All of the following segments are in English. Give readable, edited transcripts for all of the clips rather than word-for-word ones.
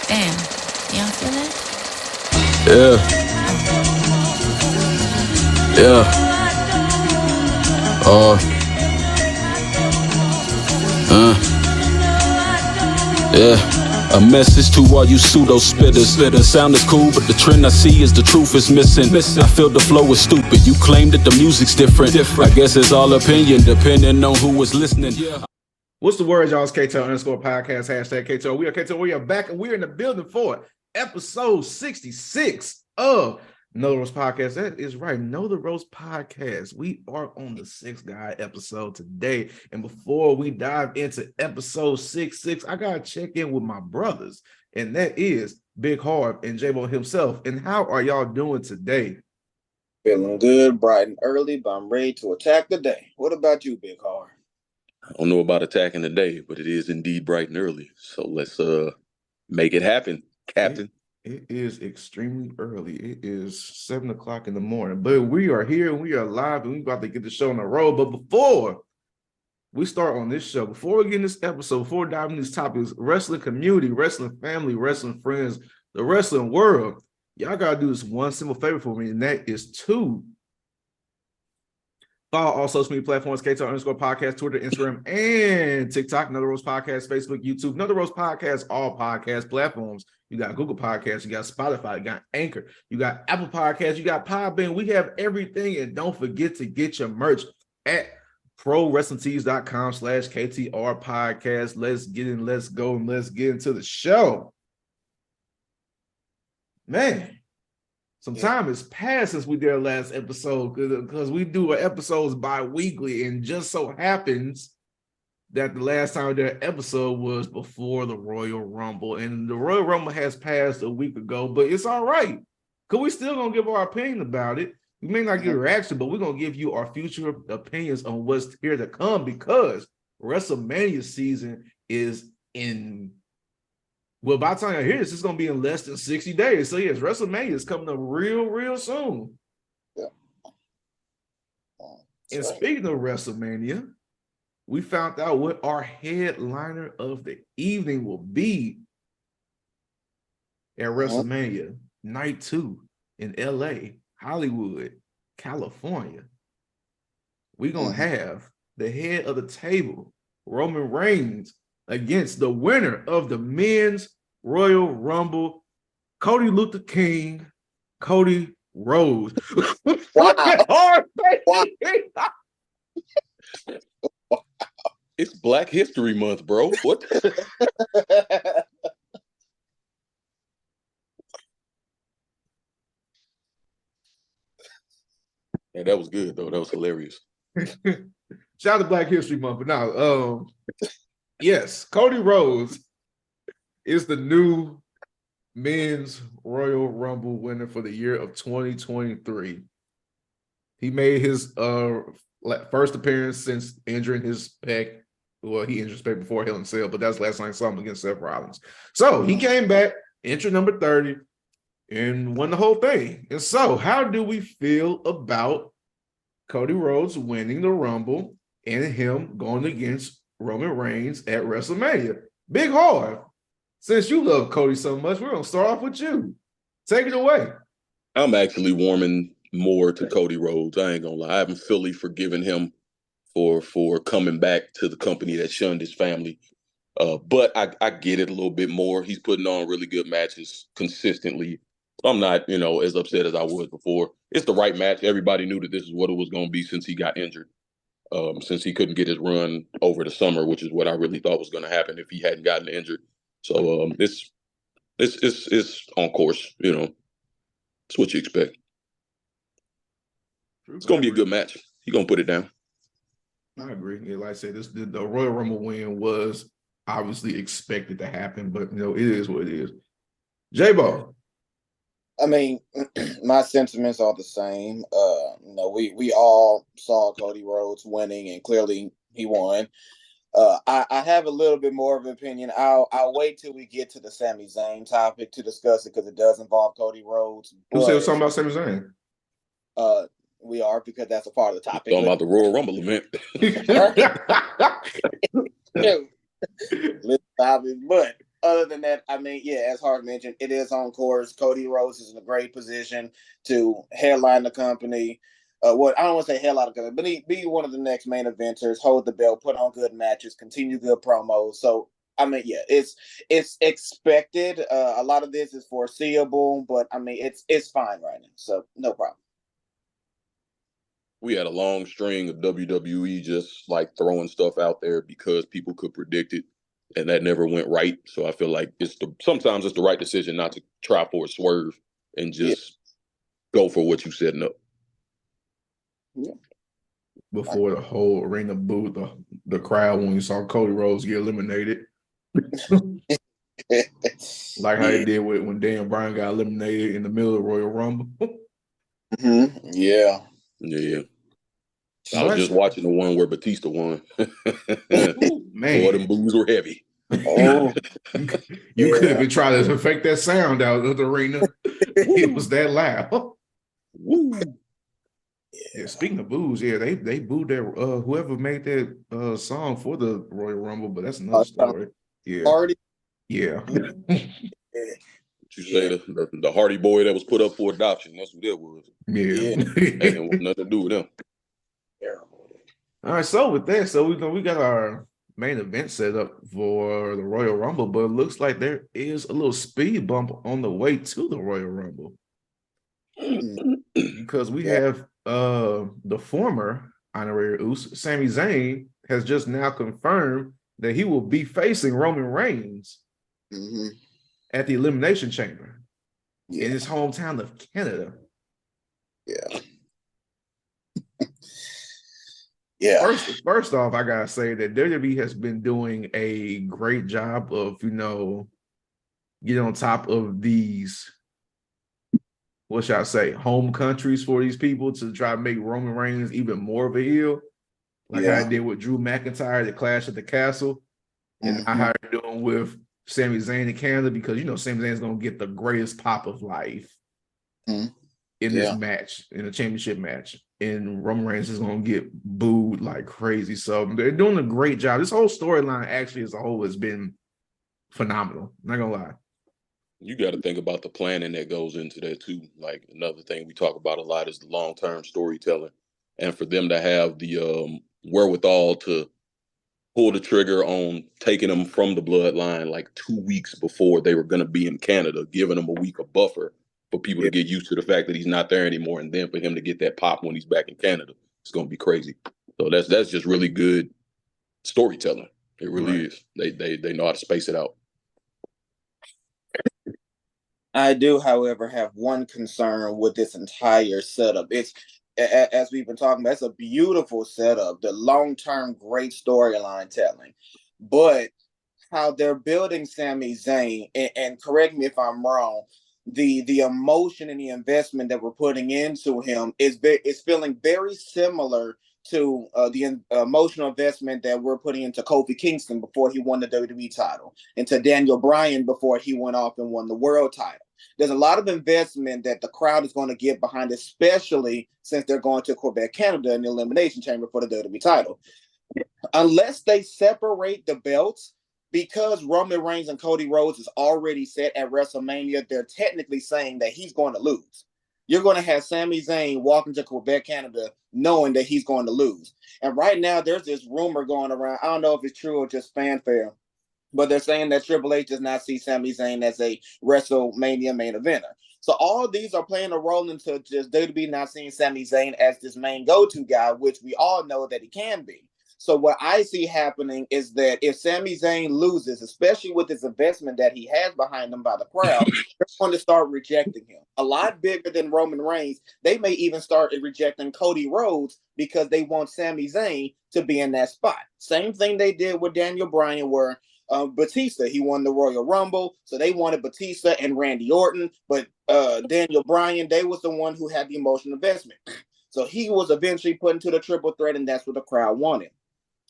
Damn, y'all feel that? Yeah, yeah, uh, yeah. A message to all you pseudo spitters. The sound is cool, but the trend I see is the truth is missing. I feel the flow is stupid. You claim that the music's different. I guess it's all opinion, depending on who was listening. What's the word, y'all? It's KTR_podcast, hashtag KTR. We are KTR. We are back, and we're in the building for episode 66 of Know the Roast Podcast. That is right. Know the Roast Podcast. We are on the sixth guy episode today. And before we dive into episode 66, I got to check in with my brothers. And that is Big Harv and J-Bo himself. And how are y'all doing today? Feeling good, bright and early, but I'm ready to attack the day. What about you, Big Harv? I don't know about attacking the day, but it is indeed bright and early. So let's make it happen, Captain. It is extremely early. It is 7 o'clock in the morning, but we are here and we are live and we're about to get the show on the road. But before we start on this show, before we get in this episode, before diving into these topics, wrestling community, wrestling family, wrestling friends, the wrestling world, y'all got to do this one simple favor for me, and that is to follow all social media platforms, KTR_podcast, Twitter, Instagram, and TikTok, Another Roast Podcast, Facebook, YouTube, Another Roast Podcast, all podcast platforms. You got Google Podcasts, you got Spotify, you got Anchor, you got Apple Podcasts, you got Podbean. We have everything, and don't forget to get your merch at ProWrestlingTees.com/KTR Podcast. Let's get in, let's go, and let's get into the show. Man, some time has passed since we did our last episode because we do our episodes bi-weekly, and just so happens that the last time we did an episode was before the Royal Rumble, and the Royal Rumble has passed a week ago, but it's all right because we still gonna give our opinion about it. We may not get a reaction, but we're gonna give you our future opinions on what's here to come because WrestleMania season is in. Well, by the time I hear this, it's going to be in less than 60 days. So, yes, WrestleMania is coming up real soon. Yeah. And speaking of WrestleMania, we found out what our headliner of the evening will be at WrestleMania Night 2 in LA, Hollywood, California. We're going to have the head of the table, Roman Reigns, against the winner of the men's Royal Rumble, Cody Luther King, Cody Rhodes. Wow. It's Black History Month, bro. What? Yeah, that was good though. That was hilarious. Shout out to Black History Month, but now, yes, Cody Rhodes is the new men's Royal Rumble winner for the year of 2023. He made his first appearance since injuring his pec. Well, he injured his pec before Hell in a Cell, but that's the last time I saw him against Seth Rollins. So he came back, entered number 30, and won the whole thing. And so, how do we feel about Cody Rhodes winning the Rumble and him going against Roman Reigns at WrestleMania? Big Harv, since you love Cody so much, we're going to start off with you. Take it away. I'm actually warming more to Cody Rhodes. I ain't gonna lie. I haven't fully forgiven him for coming back to the company that shunned his family. But I get it a little bit more. He's putting on really good matches consistently. I'm not, as upset as I was before. It's the right match. Everybody knew that this is what it was going to be since he got injured. Since he couldn't get his run over the summer, which is what I really thought was going to happen if he hadn't gotten injured. So it's on course. It's what you expect. It's going to be a good match. He's going to put it down. I agree. Yeah, like I said, the Royal Rumble win was obviously expected to happen, but it is what it is. J-Bo. I mean, my sentiments are the same. We all saw Cody Rhodes winning, and clearly he won. I have a little bit more of an opinion. I'll wait till we get to the Sami Zayn topic to discuss it because it does involve Cody Rhodes. Who said something about Sami Zayn? We are, because that's a part of the topic. Talking about the Royal Rumble event. Let's stop it. But other than that, I mean, yeah, as Harv mentioned, it is on course. Cody Rhodes is in a great position to headline the company. What I don't want to say headline the company, but be one of the next main eventers, hold the belt, put on good matches, continue good promos. So I mean, yeah, it's expected. A lot of this is foreseeable, but I mean, it's fine right now, so no problem. We had a long string of WWE just like throwing stuff out there because people could predict it, and that never went right. So I feel like sometimes it's the right decision not to try for a swerve and just go for what you setting up. Yeah. Before the whole arena booed the crowd when you saw Cody Rhodes get eliminated. Like how they did when Daniel Bryan got eliminated in the middle of Royal Rumble. Mm-hmm. Yeah. Yeah. I was just watching the one where Batista won. Man. Boy, them boos were heavy. Oh, you could have been trying to affect that sound out of the arena. It was that loud. Woo. Yeah, speaking of boos, yeah, they booed their whoever made that song for the Royal Rumble, but that's another story. Yeah. Party. Yeah. You say the Hardy boy that was put up for adoption. That's who that was. Yeah. That didn't want nothing to do with them. Terrible. All right, so with that, so we got our main event set up for the Royal Rumble, but it looks like there is a little speed bump on the way to the Royal Rumble. Because we have the former honorary Uso, Sami Zayn, has just now confirmed that he will be facing Roman Reigns at the Elimination Chamber in his hometown of Canada. Yeah. Yeah. First off, I gotta say that WWE has been doing a great job of, getting on top of these, what should I say, home countries for these people to try to make Roman Reigns even more of a heel. Like I did with Drew McIntyre, the Clash at the Castle. And how they're doing with Sami Zayn in Canada, because Sami Zayn is gonna get the greatest pop of life in this match, in a championship match. And Roman Reigns is gonna get booed like crazy. So they're doing a great job. This whole storyline actually as a whole has been phenomenal. Not gonna lie. You got to think about the planning that goes into that too. Like another thing we talk about a lot is the long-term storytelling, and for them to have the wherewithal to pull the trigger on taking them from the bloodline like 2 weeks before they were going to be in Canada, giving them a week of buffer for people to get used to the fact that he's not there anymore, and then for him to get that pop when he's back in Canada, it's going to be crazy. So that's just really good storytelling. It really is. They know how to space it out. I do, however, have one concern with this entire setup. It's, as we've been talking about, it's a beautiful setup, the long-term great storyline telling. But how they're building Sami Zayn, and correct me if I'm wrong, the emotion and the investment that we're putting into him is feeling very similar to the emotional investment that we're putting into Kofi Kingston before he won the WWE title, and to Daniel Bryan before he went off and won the world title. There's a lot of investment that the crowd is going to get behind, especially since they're going to Quebec, Canada in the Elimination Chamber for the WWE title. Unless they separate the belts, because Roman Reigns and Cody Rhodes is already set at WrestleMania, they're technically saying that he's going to lose. You're going to have Sami Zayn walking to Quebec, Canada, knowing that he's going to lose. And right now, there's this rumor going around. I don't know if it's true or just fanfare, but they're saying that Triple H does not see Sami Zayn as a WrestleMania main eventer. So all these are playing a role into just WWE not seeing Sami Zayn as this main go-to guy, which we all know that he can be. So what I see happening is that if Sami Zayn loses, especially with his investment that he has behind him by the crowd, they're going to start rejecting him. A lot bigger than Roman Reigns. They may even start rejecting Cody Rhodes because they want Sami Zayn to be in that spot. Same thing they did with Daniel Bryan, where Batista, he won the Royal Rumble, so they wanted Batista and Randy Orton, but Daniel Bryan, they was the one who had the emotional investment. So he was eventually put into the triple threat, and that's what the crowd wanted.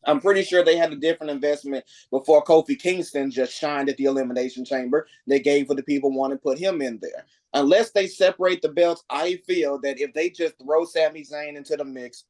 I'm pretty sure they had a different investment before Kofi Kingston just shined at the Elimination Chamber. They gave what the people wanted to put him in there. Unless they separate the belts, I feel that if they just throw Sami Zayn into the mix,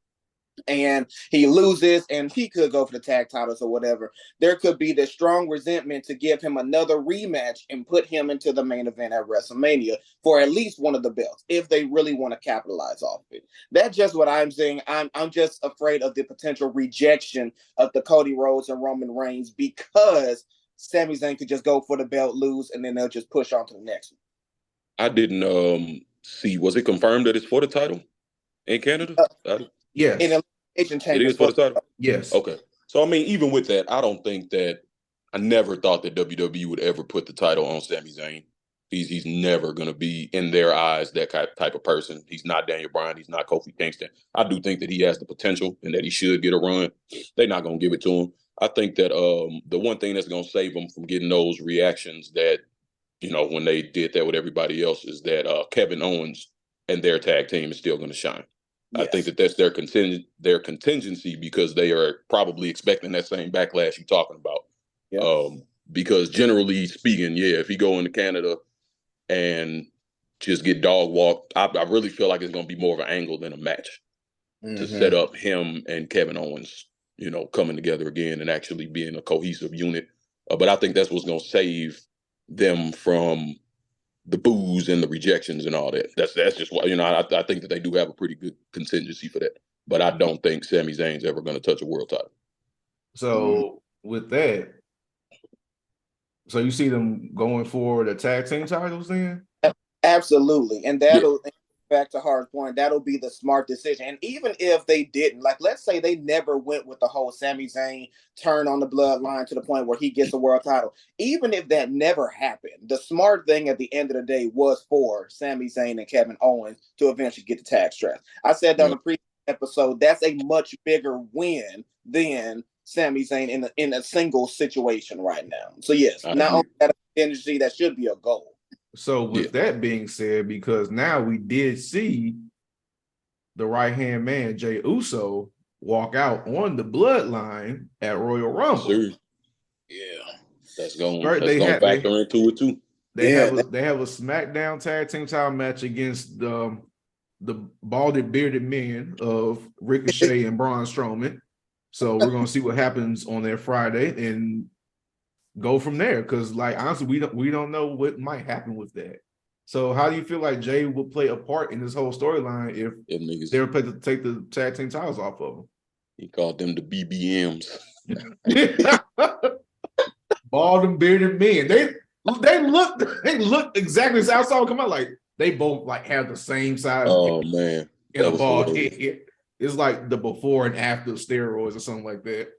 and he loses, and he could go for the tag titles or whatever, there could be this strong resentment to give him another rematch and put him into the main event at WrestleMania for at least one of the belts, if they really want to capitalize off it. That's just what I'm saying. I'm just afraid of the potential rejection of the Cody Rhodes and Roman Reigns, because Sami Zayn could just go for the belt, lose, and then they'll just push on to the next one. I didn't see. Was it confirmed that it's for the title in Canada? Yes. In elimination It is for the title? Yes. Okay. So, I mean, even with that, I never thought that WWE would ever put the title on Sami Zayn. He's never going to be, in their eyes, that type of person. He's not Daniel Bryan. He's not Kofi Kingston. I do think that he has the potential and that he should get a run. They're not going to give it to him. I think that the one thing that's going to save him from getting those reactions that, when they did that with everybody else, is that Kevin Owens and their tag team is still going to shine. Yes. I think that that's their contingency, because they are probably expecting that same backlash you're talking about. Yep. Because generally speaking, if he go into Canada and just get dog walked, I really feel like it's going to be more of an angle than a match to set up him and Kevin Owens, coming together again and actually being a cohesive unit. But I think that's what's going to save them from the boos and the rejections and all that. That's just why, I think that they do have a pretty good contingency for that. But I don't think Sami Zayn's ever going to touch a world title. So with that, so you see them going for the tag team titles then? Absolutely. And that'll, back to Harv's point, that'll be the smart decision. And even if they didn't, like, let's say they never went with the whole Sami Zayn turn on the bloodline to the point where he gets the world title. Even if that never happened, the smart thing at the end of the day was for Sami Zayn and Kevin Owens to eventually get the tag strap. I said on the previous episode, that's a much bigger win than Sami Zayn in a single situation right now. So yes, not only that energy, that should be a goal. So with that being said, because now we did see the right-hand man, Jey Uso, walk out on the bloodline at Royal Rumble. Sure. Yeah. That's going to factor into it too. They have a SmackDown tag team title match against the balded bearded men of Ricochet and Braun Strowman. So we're gonna see what happens on that Friday and go from there. Because, like, honestly, we don't know what might happen with that. So how do you feel like Jey will play a part in this whole storyline if they were to take the tag team titles off of them? He called them the BBMs. Bald and bearded men. They look exactly as I saw them come out. Like they both like have the same size. Oh man, in a bald head. It's like the before and after steroids or something like that.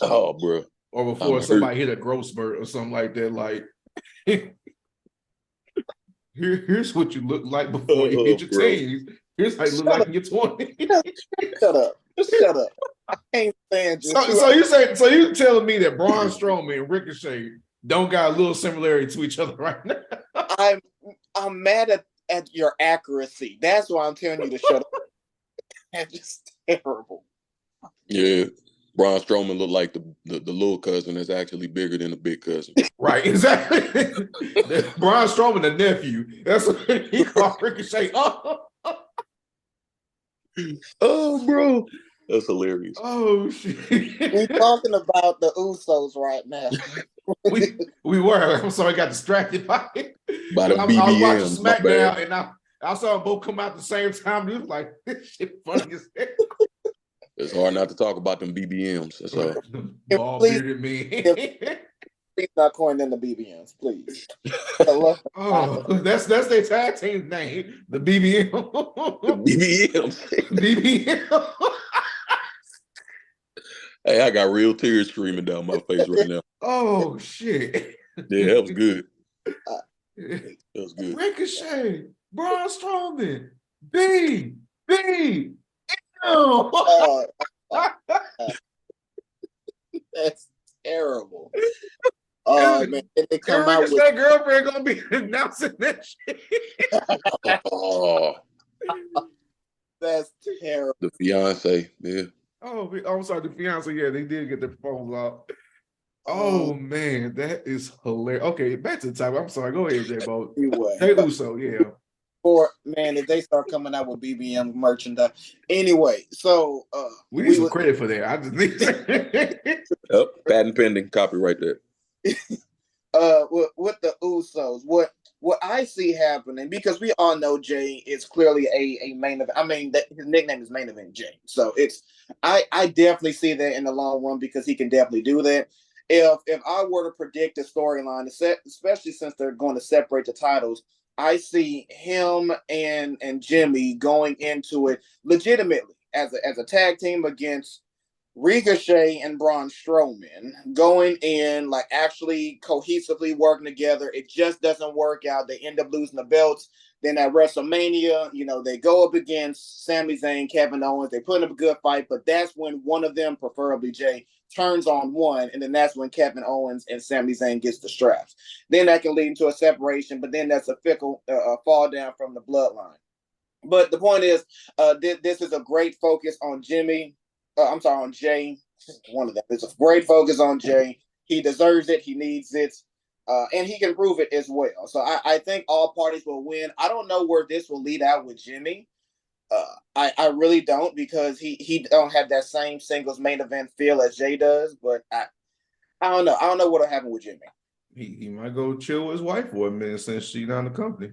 Oh, bro. Or before somebody hit a growth spurt or something like that. Like, here's what you look like before you hit your teens. Here's how you look like in your 20s. Shut up. Shut up. I can't stand you. So you telling me that Braun Strowman and Ricochet don't got a little similarity to each other right now? I'm mad at your accuracy. That's why I'm telling you to shut up. That's just terrible. Yeah. Braun Strowman looked like the little cousin that's actually bigger than the big cousin. Right, exactly. Braun Strowman, the nephew. That's what he called Ricochet. Oh, bro. That's hilarious. Oh, shit. We're talking about the Usos right now. we were. I'm sorry, I got distracted by it. By the BBMs. I was watching SmackDown, and I saw them both come out at the same time. It was like, this shit funny as hell. It's hard not to talk about them BBMs. That's all. Bald bearded me. Please not coin them the BBMs, please. That's their tag team name, the BBM. The BBMs. BBM. Hey, I got real tears streaming down my face right now. Oh shit! Yeah, that was good. That was good. Ricochet, Braun Strowman, B. That's terrible. Oh man, they come out with that girlfriend gonna be announcing that shit. Oh, that's terrible. The fiance, yeah. Oh, I'm sorry, the fiance. Yeah, they did get the proposal out. Oh man, that is hilarious. Okay, back to the topic. I'm sorry. Go ahead, J-Bo. Anyway. Jey Uso, yeah. Or man, if they start coming out with BBM merchandise, anyway. So we need some credit for that. I just need. Yep, patent pending, copyright that. With the Usos, what I see happening, because we all know Jay is clearly a main event. I mean, that his nickname is Main Event Jay, so it's I definitely see that in the long run because he can definitely do that. If I were to predict the storyline, especially since they're going to separate the titles, I see him and Jimmy going into it legitimately as a tag team against Ricochet and Braun Strowman, going in like actually cohesively working together. It just doesn't work out. They end up losing the belts. Then at WrestleMania, they go up against Sami Zayn, Kevin Owens. They put up a good fight, but that's when one of them, preferably Jay, turns on one, and then that's when Kevin Owens and Sami Zayn gets the straps. Then that can lead into a separation, but then that's a fickle fall down from the bloodline. But the point is, this is a great focus on Jimmy. On Jay. One of them. It's a great focus on Jay. He deserves it. He needs it. And he can prove it as well. So I think all parties will win. I don't know where this will lead out with Jimmy. I really don't, because he don't have that same singles main event feel as Jay does. But I don't know. I don't know what'll happen with Jimmy. He might go chill with his wife for a minute since she's not in the company.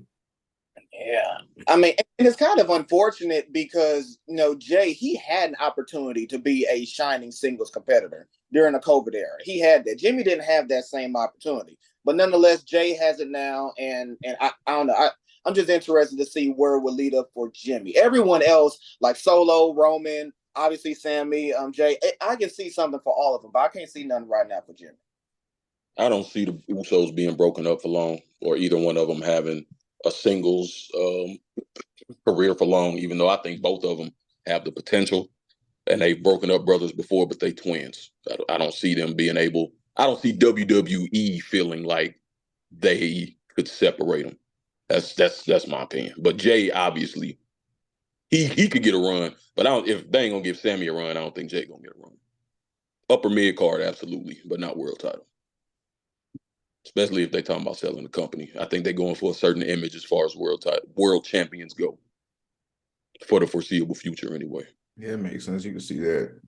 Yeah. I mean, and it's kind of unfortunate because, Jay, he had an opportunity to be a shining singles competitor during the COVID era. He had that. Jimmy didn't have that same opportunity. But nonetheless, Jay has it now. And I don't know. I'm just interested to see where it will lead up for Jimmy. Everyone else, like Solo, Roman, obviously Sammy, Jay, I can see something for all of them, but I can't see nothing right now for Jimmy. I don't see the Usos being broken up for long, or either one of them having a singles career for long, even though I think both of them have the potential, and they've broken up brothers before, but they twins. I don't see them being able. I don't see WWE feeling like they could separate them. That's my opinion. But Jay, obviously, he could get a run, but if they ain't gonna give Sammy a run, I don't think Jay gonna get a run. Upper mid card, absolutely, but not world title. Especially if they're talking about selling the company. I think they're going for a certain image as far as world champions go for the foreseeable future anyway. Yeah, it makes sense. You can see that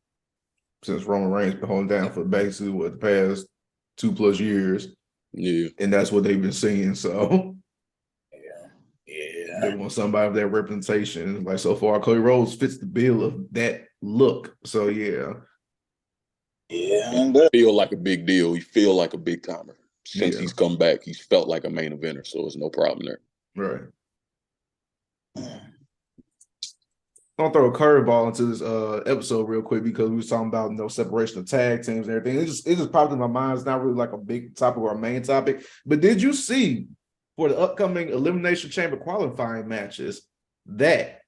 since Roman Reigns been holding down for basically the past 2+ years. Yeah. And that's what they've been seeing. So yeah. They want somebody with that representation. Like so far, Cody Rhodes fits the bill of that look. So yeah. He feel like a big deal. He feel like a big timer. Since he's come back, he's felt like a main eventer, so there's no problem there. Right. I'm gonna throw a curveball into this episode real quick because we was talking about separation of tag teams and everything. It just popped in my mind. It's not really like a big topic or a main topic. But did you see for the upcoming Elimination Chamber qualifying matches that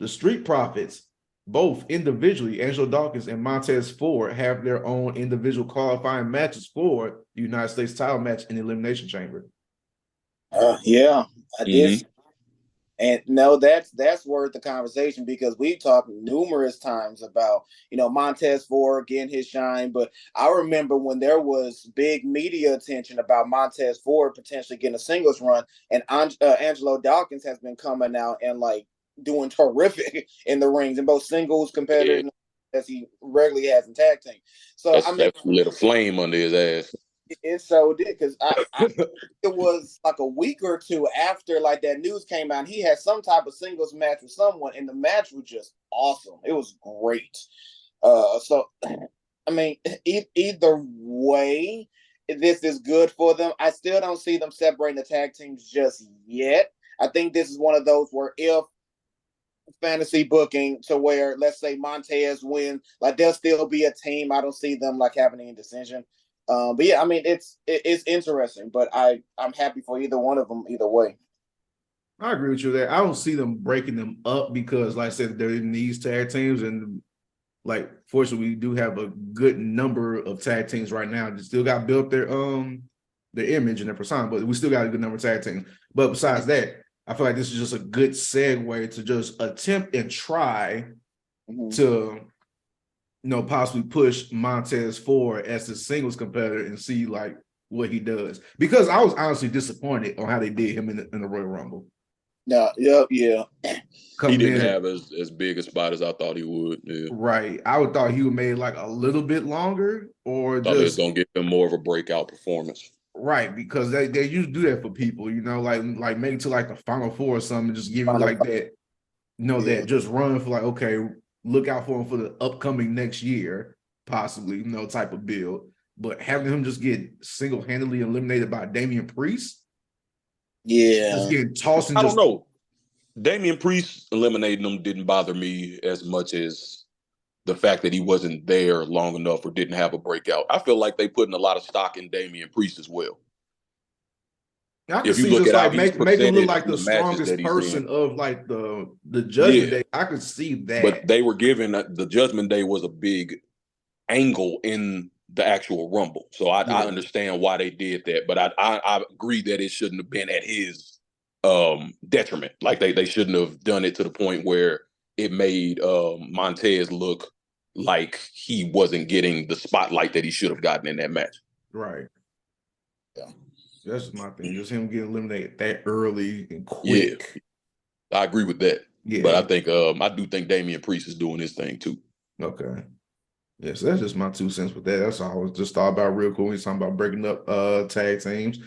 the Street Profits, both individually, Angelo Dawkins and Montez Ford, have their own individual qualifying matches for the United States title match in the Elimination Chamber? Yeah, I did. And no, that's worth the conversation because we've talked numerous times about, Montez Ford getting his shine. But I remember when there was big media attention about Montez Ford potentially getting a singles run, and Angelo Dawkins has been coming out and like doing terrific in the rings in both singles competitors as he regularly has in tag team. So that lit a flame under his ass. It so did because it was like a week or two after like that news came out. He had some type of singles match with someone, and the match was just awesome. It was great. So I mean, either way, this is good for them. I still don't see them separating the tag teams just yet. I think this is one of those where if fantasy booking to where let's say Montez wins, like there'll still be a team. I don't see them like having any decision. But yeah, I mean it's interesting, but I'm happy for either one of them either way. I agree with you there. I don't see them breaking them up because, like I said, they're in these tag teams, and like fortunately, we do have a good number of tag teams right now. They still got to build their image and their persona, but we still got a good number of tag teams. But besides that, I feel like this is just a good segue to just attempt and try to possibly push Montez Ford as the singles competitor and see like what he does. Because I was honestly disappointed on how they did him in the Royal Rumble. No, yeah. He coming didn't in. have as big a spot as I thought he would. Yeah. Right. I would thought he would made like a little bit longer or Thought they was just gonna give him more of a breakout performance. right because they usually do that for people, like maybe to like the final four or something, just give you like that, Yeah. that just run for like, okay, look out for him for the upcoming next year, possibly, type of build. But having him just get single-handedly eliminated by Damian Priest, just Yeah. getting tossed and I just don't know. Damian Priest eliminating him didn't bother me as much as the fact that he wasn't there long enough or didn't have a breakout. I feel like they putting a lot of stock in Damian Priest as well. I could If you see look just at how like he's make him look presented like in the the matches strongest that he's in, person of like the Judgment yeah. Day. I could see that. But they were given the Judgment Day was a big angle in the actual Rumble, so I understand why they did that. But I agree that it shouldn't have been at his detriment. Like they shouldn't have done it to the point where it made Montez look like he wasn't getting the spotlight that he should have gotten in that match. Right. Yeah. That's just my thing. Just him getting eliminated that early and quick. Yeah, I agree with that. Yeah. But I think I do think Damian Priest is doing his thing too. Okay. Yeah, so that's just my 2 cents with that. That's all I was just thought about real cool. He's talking about breaking up tag teams.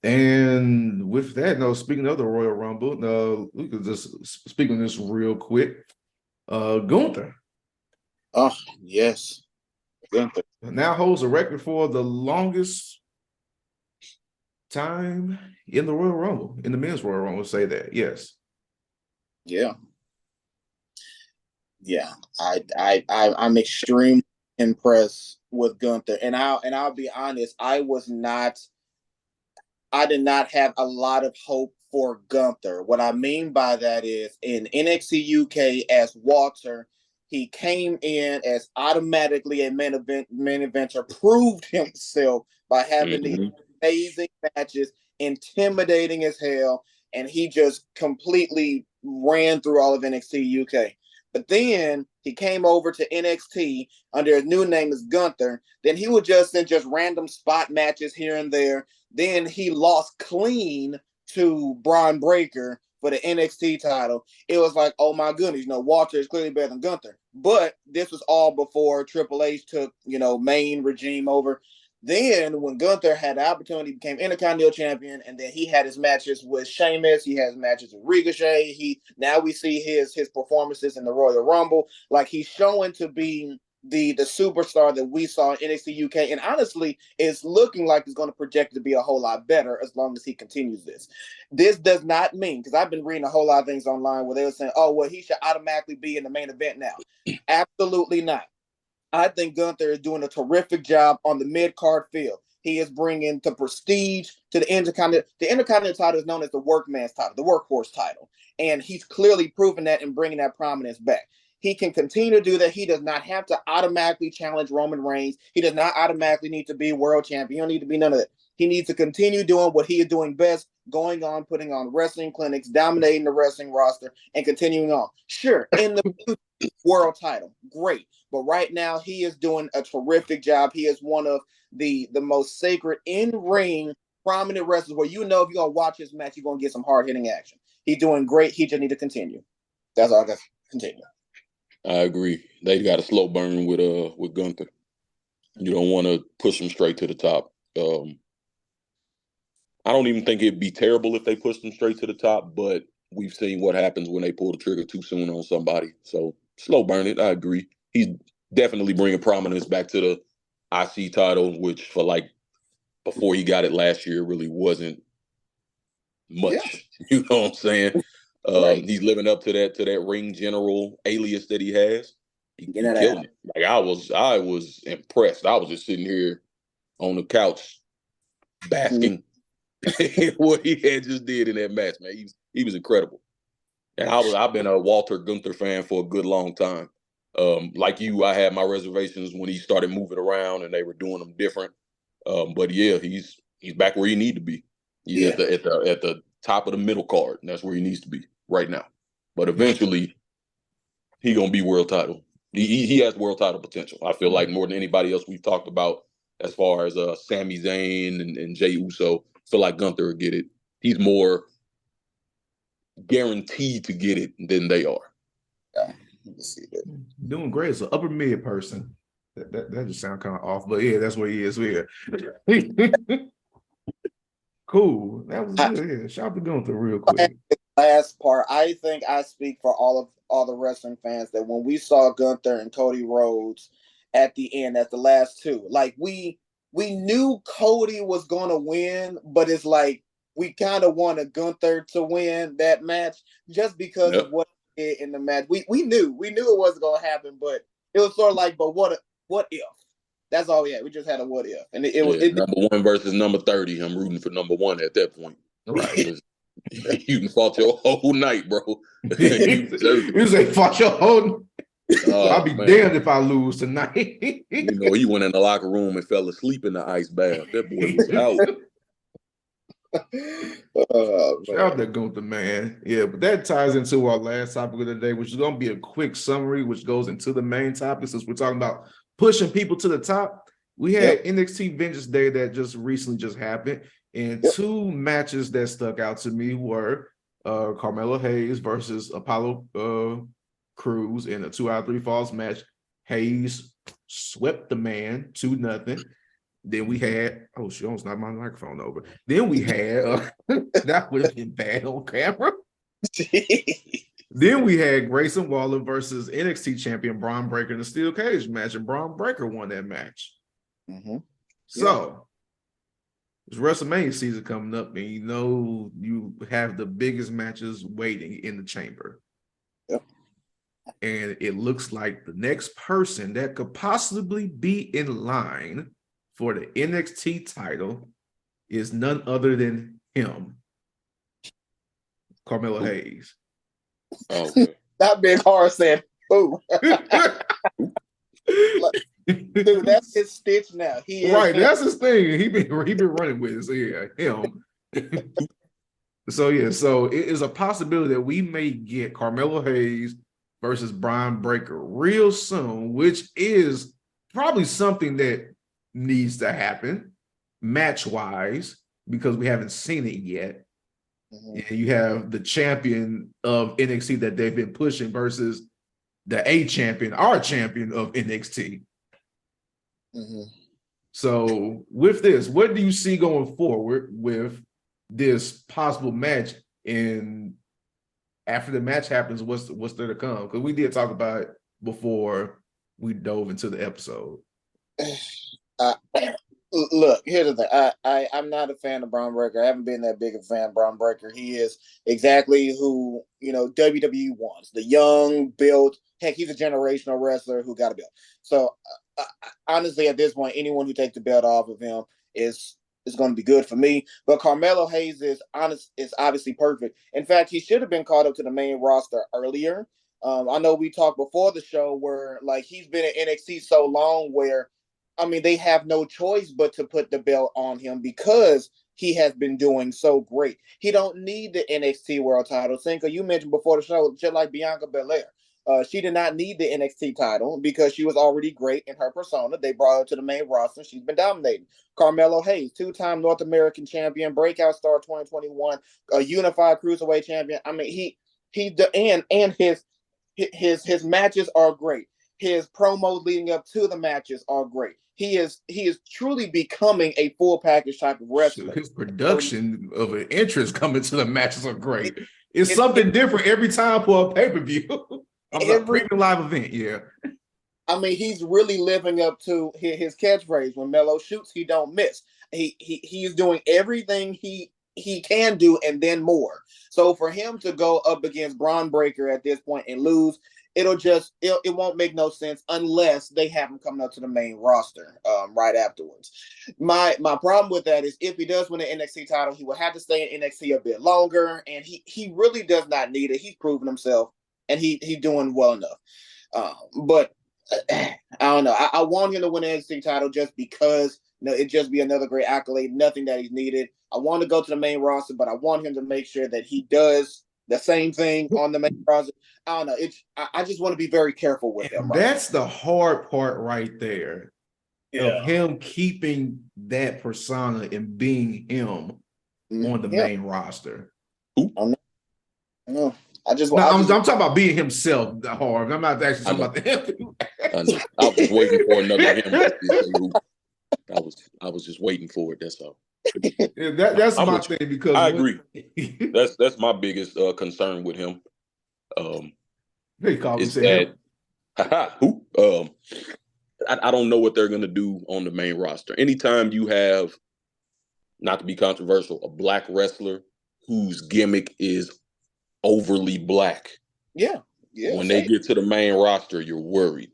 And with that, speaking of the Royal Rumble, we could just speak on this real quick. Gunther. Oh, yes. Gunther Now holds a record for the longest time in the Royal Rumble, in the men's Royal Rumble, say that. Yes. Yeah. Yeah. I'm extremely impressed with Gunther. And I'll be honest, I did not have a lot of hope for Gunther. What I mean by that is in NXT UK as Walter, he came in as automatically a main eventer, proved himself by having these amazing matches, intimidating as hell, and he just completely ran through all of NXT UK. But then he came over to NXT under his new name as Gunther. Then he would just send just random spot matches here and there. Then he lost clean to Braun Breaker for the NXT title. It was like, oh my goodness, Walter is clearly better than Gunther. But this was all before Triple H took, main regime over. Then when Gunther had the opportunity, became Intercontinental Champion, and then he had his matches with Sheamus, he has matches with Ricochet. Now we see his performances in the Royal Rumble. Like he's showing to be the superstar that we saw in NXT UK, and honestly, it's looking like it's going to project to be a whole lot better as long as he continues this. This does not mean, because I've been reading a whole lot of things online where they were saying, "Oh, well, he should automatically be in the main event now." Absolutely not. I think Gunther is doing a terrific job on the mid-card field. He is bringing the prestige to the Intercontinental. The Intercontinental title is known as the workman's title, the workhorse title. And he's clearly proven that and bringing that prominence back. He can continue to do that. He does not have to automatically challenge Roman Reigns. He does not automatically need to be world champion. He don't need to be none of that. He needs to continue doing what he is doing best, going on, putting on wrestling clinics, dominating the wrestling roster, and continuing on. Sure, in the world title, great. But right now, he is doing a terrific job. He is one of the most sacred in-ring prominent wrestlers where if you're going to watch his match, you're going to get some hard-hitting action. He's doing great. He just need to continue. That's all I got to continue. I agree. They got a slow burn with Gunther. You don't want to push him straight to the top. I don't even think it'd be terrible if they pushed him straight to the top, but we've seen what happens when they pull the trigger too soon on somebody. So slow burn it. I agree. He's definitely bringing prominence back to the IC title, which for before he got it last year really wasn't much. Yeah. You know what I'm saying? Right. He's living up to that ring general alias that he has. He's killing it. Like I was impressed. I was just sitting here on the couch basking in what he had just did in that match, man. He was incredible. And I've been a Walter Gunther fan for a good long time. Like you, I had my reservations when he started moving around and they were doing them different. But yeah, he's back where he need to be. He's at the top of the middle card, and that's where he needs to be right now. But eventually, he gonna be world title. He has world title potential. I feel like more than anybody else we've talked about, as far as Sami Zayn and Jey Uso. I feel like Gunther will get it. He's more guaranteed to get it than they are. Yeah, let's see that. Doing great. It's an upper mid person. That just sounds kind of off, but yeah, that's what he is. Yeah. Cool. That was good. Yeah. Shout out to Gunther real quick. Last part, I think I speak for all the wrestling fans that when we saw Gunther and Cody Rhodes at the end, at the last two, like we knew Cody was gonna win, but it's like we kind of wanted Gunther to win that match just because of what he did in the match. We knew it wasn't gonna happen, but it was sort of like, but what if? That's all we had. We just had a what if, and it number 1 versus number 30. I'm rooting for number 1 at that point. Right. You fought your whole night, bro. You say fought your whole. I'll be damned if I lose tonight. He went in the locker room and fell asleep in the ice bath. That boy was out. Shout out to Gunther, man. Yeah, but that ties into our last topic of the day, which is going to be a quick summary, which goes into the main topic. Since we're talking about pushing people to the top, we had NXT Vengeance Day that just recently happened, and two matches that stuck out to me were Carmelo Hayes versus Apollo Crews in a 2 out of 3 falls match. Hayes swept the man 2-0. Then we had, oh, she almost knocked my microphone over. Then we had, that would have been bad on camera. Then we had Grayson Waller versus NXT champion Braun Breaker in a steel cage match, and Braun Breaker won that match. So, it's WrestleMania season coming up, and you have the biggest matches waiting in the chamber. And it looks like the next person that could possibly be in line for the NXT title is none other than him, Carmelo Hayes. Okay. That big Harv said, "Ooh." Dude, that's his stitch now. That's his thing. He been running with it. So yeah, him. So it is a possibility that we may get Carmelo Hayes versus Braun Breaker real soon, which is probably something that needs to happen match-wise because we haven't seen it yet. And you have the champion of NXT that they've been pushing versus the our champion of NXT. So with this, what do you see going forward with this possible match? And after the match happens, what's there to come? Because we did talk about it before we dove into the episode. Look, here's the thing. I'm not a fan of Braun Breaker. I haven't been that big a fan of Braun Breaker. He is exactly who WWE wants. The young, built. Heck, he's a generational wrestler who got a belt. So honestly, at this point, anyone who takes the belt off of him is going to be good for me. But Carmelo Hayes is obviously perfect. In fact, he should have been called up to the main roster earlier. I know we talked before the show where like he's been at NXT so long where, I mean, they have no choice but to put the belt on him because he has been doing so great. He don't need the NXT World Title. Cinko, you mentioned before the show, just like Bianca Belair. She did not need the NXT title because she was already great in her persona. They brought her to the main roster. She's been dominating. Carmelo Hayes, 2-time North American champion, breakout star 2021, a unified cruiserweight champion. I mean, his matches are great. His promos leading up to the matches are great. He is truly becoming a full package type of wrestler. His production of an interest coming to the matches are great. It's something different every time for a pay-per-view. Every live event, yeah. I mean, he's really living up to his catchphrase. When Melo shoots, he don't miss. He's doing everything he can do and then more. So for him to go up against Braun Breaker at this point and lose, it won't make no sense unless they have him coming up to the main roster right afterwards. My problem with that is if he does win the NXT title, he will have to stay in NXT a bit longer, and he really does not need it. He's proven himself, and he's doing well enough. But I don't know. I want him to win the NXT title just because it'd just be another great accolade. Nothing that he's needed. I want to go to the main roster, but I want him to make sure that he does the same thing on the main roster. I don't know. I just want to be very careful with him. That's the hard part right there. Of him keeping that persona and being him on the main roster. No, I'm talking about being himself, Harv. I'm not actually talking about him. I know. I was waiting for another him. I was just waiting for it. That's all. Yeah, that's my thing because I agree. That's my biggest concern with him. They call Is that who? I don't know what they're gonna do on the main roster. Anytime you have, not to be controversial, a black wrestler whose gimmick is overly black. Yeah. When they get to the main roster, you're worried.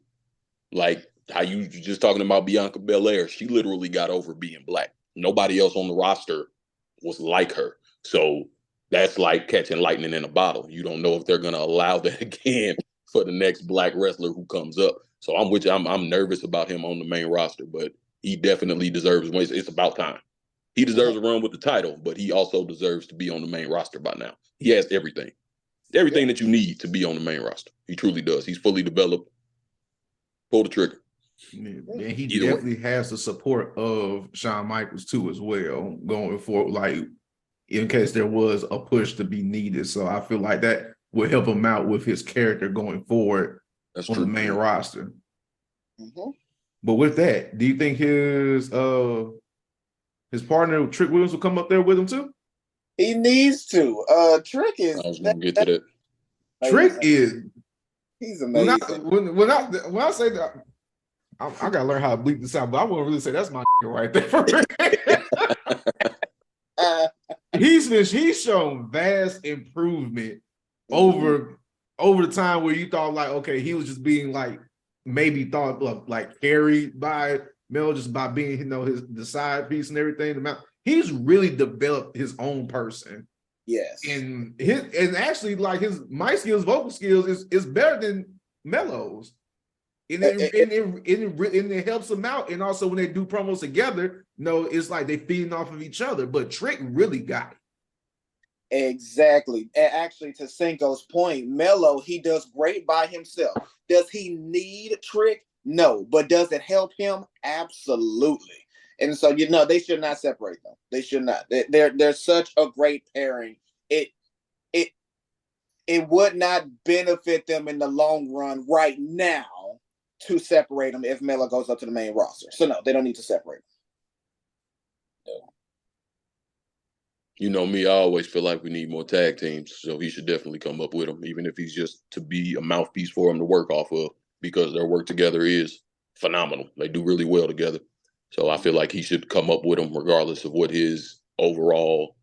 Like how you just talking about Bianca Belair, she literally got over being black. Nobody else on the roster was like her. So that's like catching lightning in a bottle. You don't know if they're going to allow that again for the next black wrestler who comes up. So I'm nervous about him on the main roster, but he definitely deserves. It's about time. He deserves a run with the title, but he also deserves to be on the main roster by now. He has everything that you need to be on the main roster. He truly does. He's fully developed. Pull the trigger. And he definitely has the support of Shawn Michaels too, as well, going forward, like in case there was a push to be needed. So I feel like that will help him out with his character going forward on the main roster. Mm-hmm. But with that, do you think his partner Trick Williams will come up there with him too? He needs to. Trick is. I was going to get to that. Trick is. He's amazing. When I say that, I gotta learn how to bleep this out, but I wouldn't really say that's my right there. He's shown vast improvement over the time where you thought like, okay, he was just being like maybe thought like carried by Mel just by being the side piece and everything. He's really developed his own person. Yes, and actually like his mic skills, vocal skills is better than Melo's. And it helps them out. And also when they do promos together, it's like they feeding off of each other. But Trick really got it. Exactly. And actually, to Cinko's point, Melo, he does great by himself. Does he need Trick? No. But does it help him? Absolutely. And so, they should not separate them. They should not. They're such a great pairing. It would not benefit them in the long run right now to separate them if Melo goes up to the main roster. So no, they don't need to separate them. No. You know me, I always feel like we need more tag teams, so he should definitely come up with them, even if he's just to be a mouthpiece for him to work off of, because their work together is phenomenal. They do really well together. So I feel like he should come up with them regardless of what his overall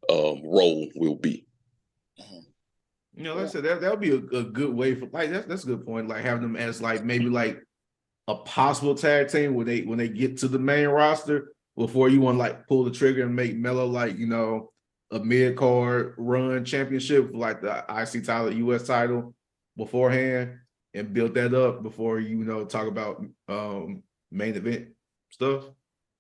role will be. Like I said, that would be a good way for like that's a good point. Like having them as like maybe like a possible tag team when they get to the main roster before you want to like pull the trigger and make Melo like a mid card run championship like the IC title, US title beforehand and build that up before talk about main event stuff.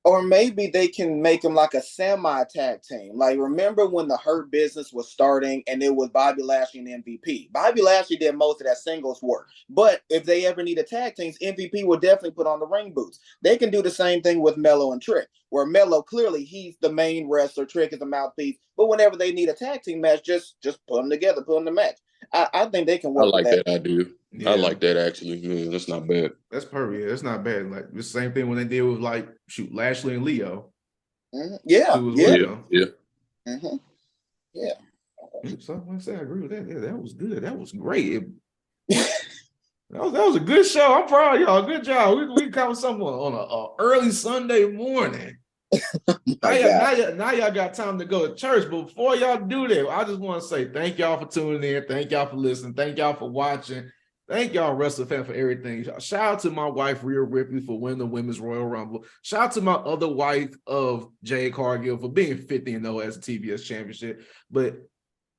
Or maybe they can make them like a semi-tag team. Like, remember when the Hurt Business was starting and it was Bobby Lashley and MVP? Bobby Lashley did most of that singles work. But if they ever need a tag teams, MVP will definitely put on the ring boots. They can do the same thing with Melo and Trick, where Melo, clearly, he's the main wrestler, Trick is the mouthpiece. But whenever they need a tag team match, just put them together, put them in the match. I think they can work. I like that idea. Yeah. I like that actually. Yeah, that's not bad. That's perfect. Yeah, that's not bad. Like the same thing when they did with like Lashley and Leo. Mm-hmm. Yeah. Mm-hmm. Yeah. So like I said, I agree with that. Yeah, that was good. That was great. That was a good show. I'm proud of y'all. Good job. We covered something on a early Sunday morning. Now y'all got time to go to church. But before y'all do that, I just want to say thank y'all for tuning in. Thank y'all for listening. Thank y'all for watching. Thank y'all, wrestling fan, for everything. Shout out to my wife, Rhea Ripley, for winning the Women's Royal Rumble. Shout out to my other wife of Jade Cargill for being 50-0 as a TBS championship. But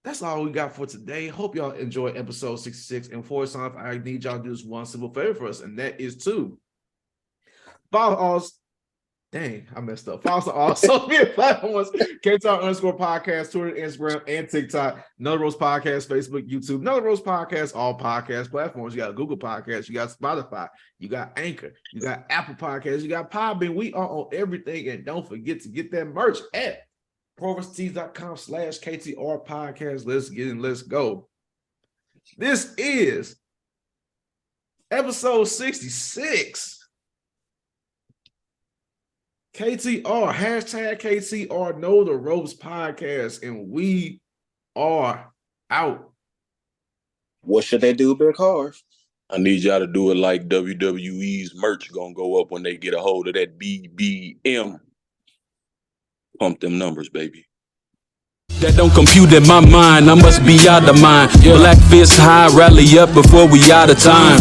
that's all we got for today. Hope y'all enjoy episode 66. And for it's on, I need y'all to do this one simple favor for us, and that is to follow us. Dang, I messed up. Follow us on all social media platforms. KTR_podcast, Twitter, Instagram, and TikTok. Another Rose Podcast, Facebook, YouTube. Another Rose Podcast, all podcast platforms. You got Google Podcasts, you got Spotify, you got Anchor, you got Apple Podcasts, you got Podbean. We are on everything. And don't forget to get that merch at ProVerseTees.com/KTR podcast. Let's get in. Let's go. This is episode 66. KTR, hashtag KTR Know the Ropes podcast, and we are out. What should they do, Big Harv? I need y'all to do it like WWE's merch gonna go up when they get a hold of that BBM. Pump them numbers, baby. That don't compute in my mind, I must be out of mind. Black fist high, rally up before we out of time.